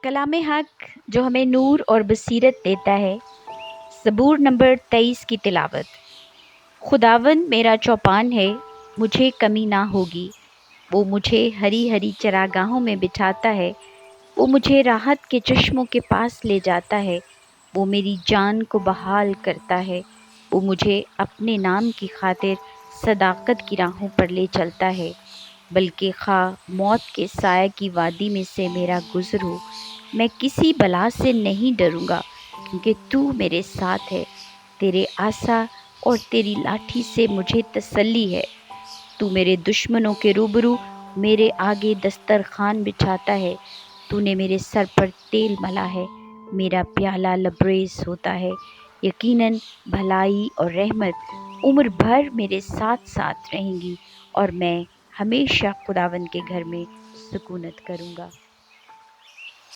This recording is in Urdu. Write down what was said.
کلام حق جو ہمیں نور اور بصیرت دیتا ہے۔ زبور نمبر 23 کی تلاوت۔ خداوند میرا چوپان ہے، مجھے کمی نہ ہوگی۔ وہ مجھے ہری ہری چراگاہوں میں بٹھاتا ہے، وہ مجھے راحت کے چشموں کے پاس لے جاتا ہے، وہ میری جان کو بحال کرتا ہے، وہ مجھے اپنے نام کی خاطر صداقت کی راہوں پر لے چلتا ہے۔ بلکہ خواہ موت کے سائے کی وادی میں سے میرا گزر ہو، میں کسی بلا سے نہیں ڈروں گا، کیونکہ تو میرے ساتھ ہے۔ تیرے عصا اور تیری لاٹھی سے مجھے تسلی ہے۔ تو میرے دشمنوں کے روبرو میرے آگے دسترخوان بچھاتا ہے۔ تو نے میرے سر پر تیل ملا ہے، میرا پیالہ لبریز ہوتا ہے۔ یقیناً بھلائی اور رحمت عمر بھر میرے ساتھ ساتھ رہیں گی، اور میں ہمیشہ خداوند کے گھر میں سکونت کروں گا۔